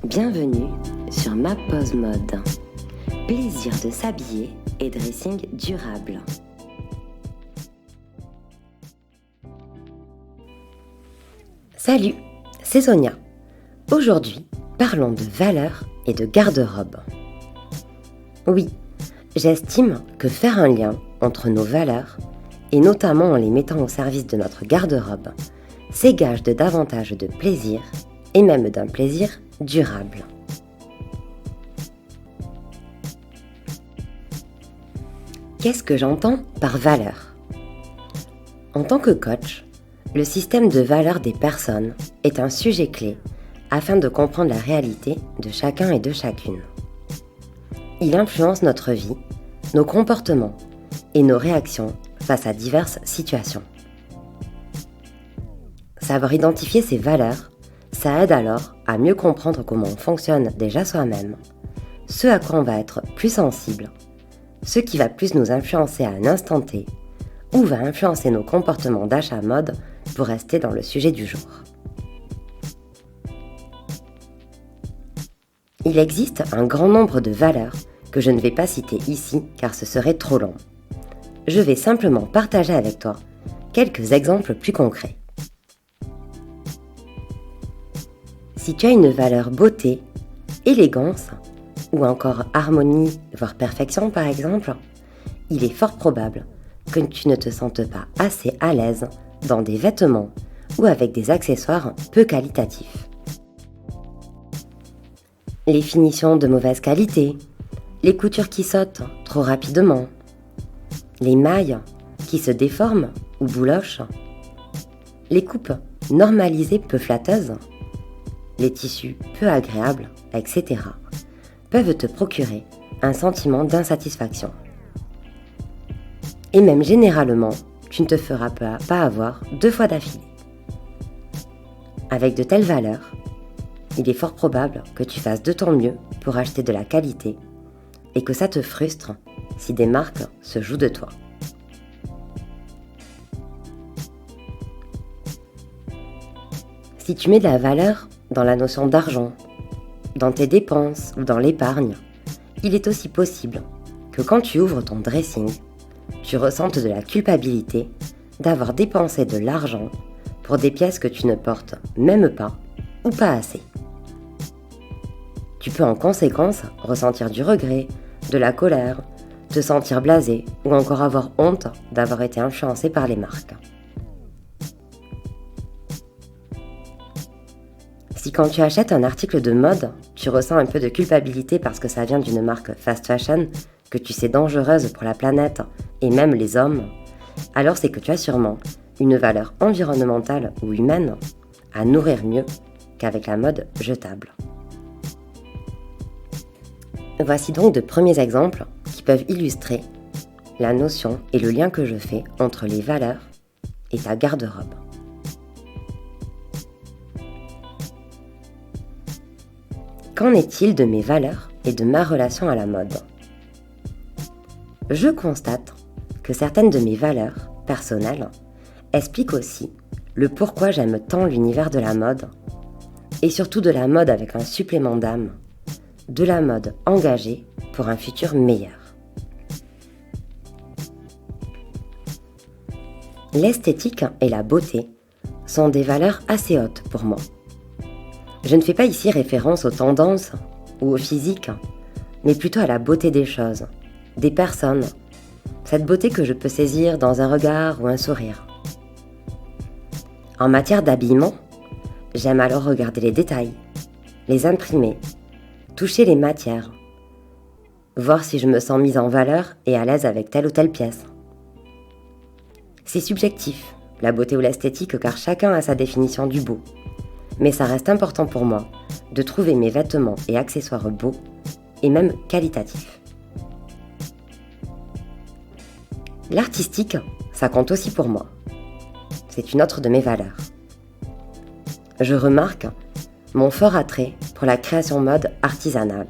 Bienvenue sur Ma Pause Mode. Plaisir de s'habiller et dressing durable. Salut, c'est Sonia. Aujourd'hui, parlons de valeurs et de garde-robe. Oui, j'estime que faire un lien entre nos valeurs, et notamment en les mettant au service de notre garde-robe, c'est gage de davantage de plaisir, et même d'un plaisir durable. Qu'est-ce que j'entends par valeur ? En tant que coach, le système de valeurs des personnes est un sujet clé afin de comprendre la réalité de chacun et de chacune. Il influence notre vie, nos comportements et nos réactions face à diverses situations. Savoir identifier ces valeurs, ça aide alors à mieux comprendre comment on fonctionne déjà soi-même, ce à quoi on va être plus sensible, ce qui va plus nous influencer à un instant T, ou va influencer nos comportements d'achat mode pour rester dans le sujet du jour. Il existe un grand nombre de valeurs que je ne vais pas citer ici car ce serait trop long. Je vais simplement partager avec toi quelques exemples plus concrets. Si tu as une valeur beauté, élégance, ou encore harmonie, voire perfection par exemple, il est fort probable que tu ne te sentes pas assez à l'aise dans des vêtements ou avec des accessoires peu qualitatifs. Les finitions de mauvaise qualité, les coutures qui sautent trop rapidement, les mailles qui se déforment ou boulochent, les coupes normalisées peu flatteuses, les tissus peu agréables, etc. peuvent te procurer un sentiment d'insatisfaction. Et même généralement, tu ne te feras pas avoir 2 fois d'affilée. Avec de telles valeurs, il est fort probable que tu fasses de ton mieux pour acheter de la qualité et que ça te frustre si des marques se jouent de toi. Si tu mets de la valeur dans la notion d'argent, dans tes dépenses ou dans l'épargne, il est aussi possible que quand tu ouvres ton dressing, tu ressentes de la culpabilité d'avoir dépensé de l'argent pour des pièces que tu ne portes même pas ou pas assez. Tu peux en conséquence ressentir du regret, de la colère, te sentir blasé ou encore avoir honte d'avoir été influencé par les marques. Si quand tu achètes un article de mode, tu ressens un peu de culpabilité parce que ça vient d'une marque fast fashion que tu sais dangereuse pour la planète et même les hommes, alors c'est que tu as sûrement une valeur environnementale ou humaine à nourrir mieux qu'avec la mode jetable. Voici donc de premiers exemples qui peuvent illustrer la notion et le lien que je fais entre les valeurs et ta garde-robe. Qu'en est-il de mes valeurs et de ma relation à la mode ? Je constate que certaines de mes valeurs personnelles expliquent aussi le pourquoi j'aime tant l'univers de la mode, et surtout de la mode avec un supplément d'âme, de la mode engagée pour un futur meilleur. L'esthétique et la beauté sont des valeurs assez hautes pour moi. Je ne fais pas ici référence aux tendances ou au physique, mais plutôt à la beauté des choses, des personnes, cette beauté que je peux saisir dans un regard ou un sourire. En matière d'habillement, j'aime alors regarder les détails, les imprimer, toucher les matières, voir si je me sens mise en valeur et à l'aise avec telle ou telle pièce. C'est subjectif, la beauté ou l'esthétique, car chacun a sa définition du beau. Mais ça reste important pour moi de trouver mes vêtements et accessoires beaux et même qualitatifs. L'artistique, ça compte aussi pour moi. C'est une autre de mes valeurs. Je remarque mon fort attrait pour la création mode artisanale.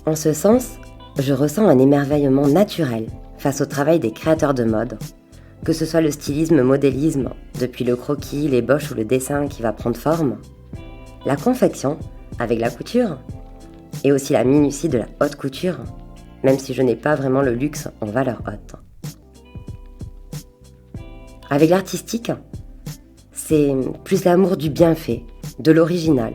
En ce sens, je ressens un émerveillement naturel face au travail des créateurs de mode, que ce soit le stylisme, modélisme, depuis le croquis, l'ébauche ou le dessin qui va prendre forme, la confection avec la couture et aussi la minutie de la haute couture, même si je n'ai pas vraiment le luxe en valeur haute. Avec l'artistique, c'est plus l'amour du bienfait, de l'original,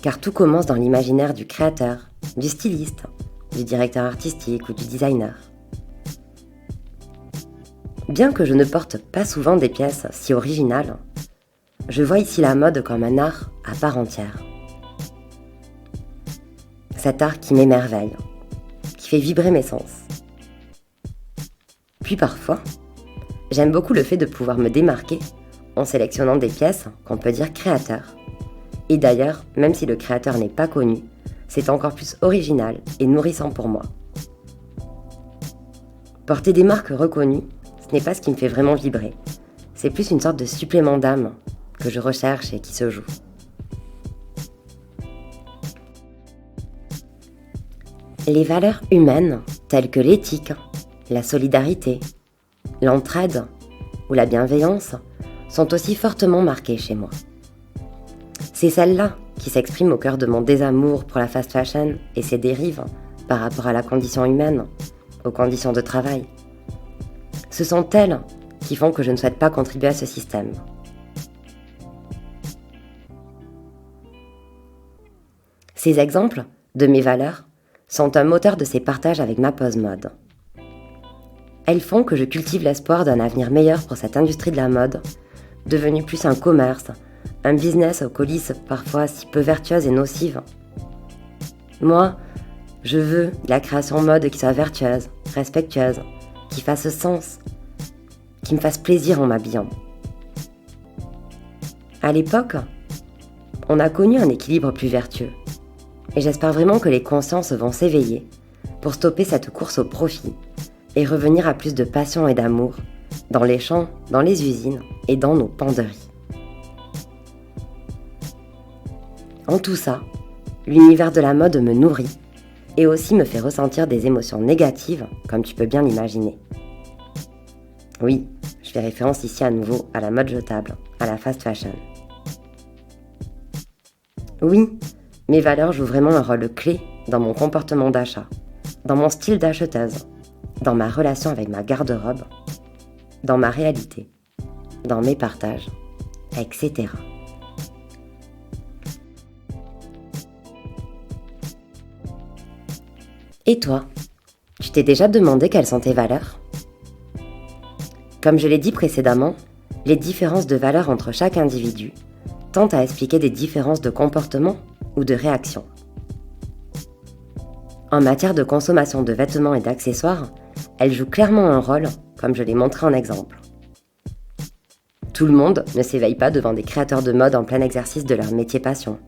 car tout commence dans l'imaginaire du créateur, du styliste, du directeur artistique ou du designer. Bien que je ne porte pas souvent des pièces si originales, je vois ici la mode comme un art à part entière. Cet art qui m'émerveille, qui fait vibrer mes sens. Puis parfois, j'aime beaucoup le fait de pouvoir me démarquer en sélectionnant des pièces qu'on peut dire créateurs. Et d'ailleurs, même si le créateur n'est pas connu, c'est encore plus original et nourrissant pour moi. Porter des marques reconnues, ce n'est pas ce qui me fait vraiment vibrer. C'est plus une sorte de supplément d'âme que je recherche et qui se joue. Les valeurs humaines, telles que l'éthique, la solidarité, l'entraide ou la bienveillance, sont aussi fortement marquées chez moi. C'est celles-là qui s'expriment au cœur de mon désamour pour la fast fashion et ses dérives par rapport à la condition humaine, aux conditions de travail. Ce sont elles qui font que je ne souhaite pas contribuer à ce système. Ces exemples de mes valeurs sont un moteur de ces partages avec ma pause mode. Elles font que je cultive l'espoir d'un avenir meilleur pour cette industrie de la mode, devenue plus un commerce, un business aux coulisses parfois si peu vertueuses et nocives. Moi, je veux de la création mode qui soit vertueuse, respectueuse, qui fasse sens, qui me fasse plaisir en m'habillant. À l'époque, on a connu un équilibre plus vertueux. Et j'espère vraiment que les consciences vont s'éveiller pour stopper cette course au profit et revenir à plus de passion et d'amour dans les champs, dans les usines et dans nos penderies. En tout ça, l'univers de la mode me nourrit et aussi me fait ressentir des émotions négatives, comme tu peux bien l'imaginer. Oui, je fais référence ici à nouveau à la mode jetable, à la fast fashion. Oui, mes valeurs jouent vraiment un rôle clé dans mon comportement d'achat, dans mon style d'acheteuse, dans ma relation avec ma garde-robe, dans ma réalité, dans mes partages, etc. Et toi, tu t'es déjà demandé quelles sont tes valeurs ? Comme je l'ai dit précédemment, les différences de valeurs entre chaque individu tendent à expliquer des différences de comportement ou de réaction. En matière de consommation de vêtements et d'accessoires, elles jouent clairement un rôle, comme je l'ai montré en exemple. Tout le monde ne s'éveille pas devant des créateurs de mode en plein exercice de leur métier passion.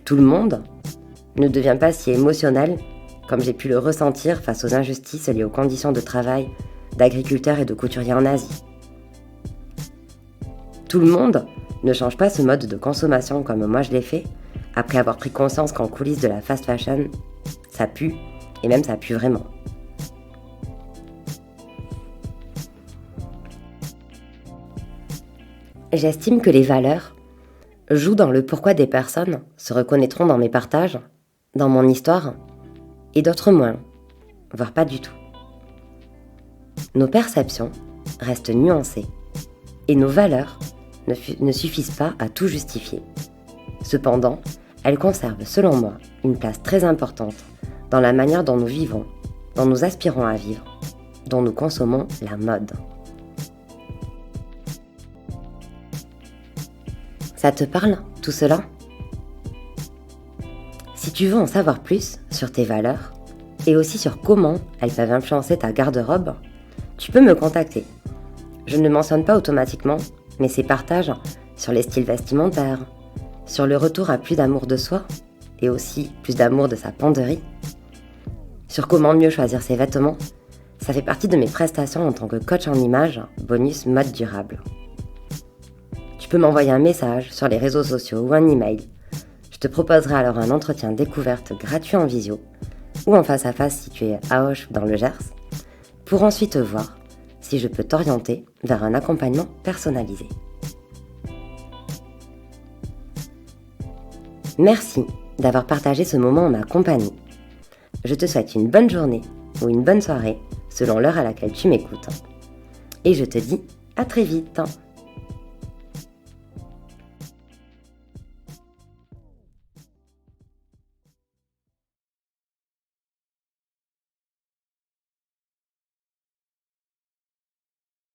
Tout le monde ne devient pas si émotionnel comme j'ai pu le ressentir face aux injustices liées aux conditions de travail d'agriculteurs et de couturiers en Asie. Tout le monde ne change pas ce mode de consommation comme moi je l'ai fait, après avoir pris conscience qu'en coulisses de la fast fashion, ça pue, et même ça pue vraiment. J'estime que les valeurs jouent dans le pourquoi des personnes se reconnaîtront dans mes partages, dans mon histoire, et d'autres moins, voire pas du tout. Nos perceptions restent nuancées, et nos valeurs ne suffisent pas à tout justifier. Cependant, elles conservent, selon moi, une place très importante dans la manière dont nous vivons, dont nous aspirons à vivre, dont nous consommons la mode. Ça te parle, tout cela ? Si tu veux en savoir plus sur tes valeurs, et aussi sur comment elles peuvent influencer ta garde-robe, tu peux me contacter. Je ne le mentionne pas automatiquement, mais ces partages sur les styles vestimentaires, sur le retour à plus d'amour de soi, et aussi plus d'amour de sa penderie, sur comment mieux choisir ses vêtements, ça fait partie de mes prestations en tant que coach en images, bonus mode durable. Tu peux m'envoyer un message sur les réseaux sociaux ou un email. Je te proposerai alors un entretien découverte gratuit en visio, ou en face à face si tu es à Auch ou dans le Gers, pour ensuite voir si je peux t'orienter vers un accompagnement personnalisé. Merci d'avoir partagé ce moment en ma compagnie. Je te souhaite une bonne journée ou une bonne soirée selon l'heure à laquelle tu m'écoutes. Et je te dis à très vite.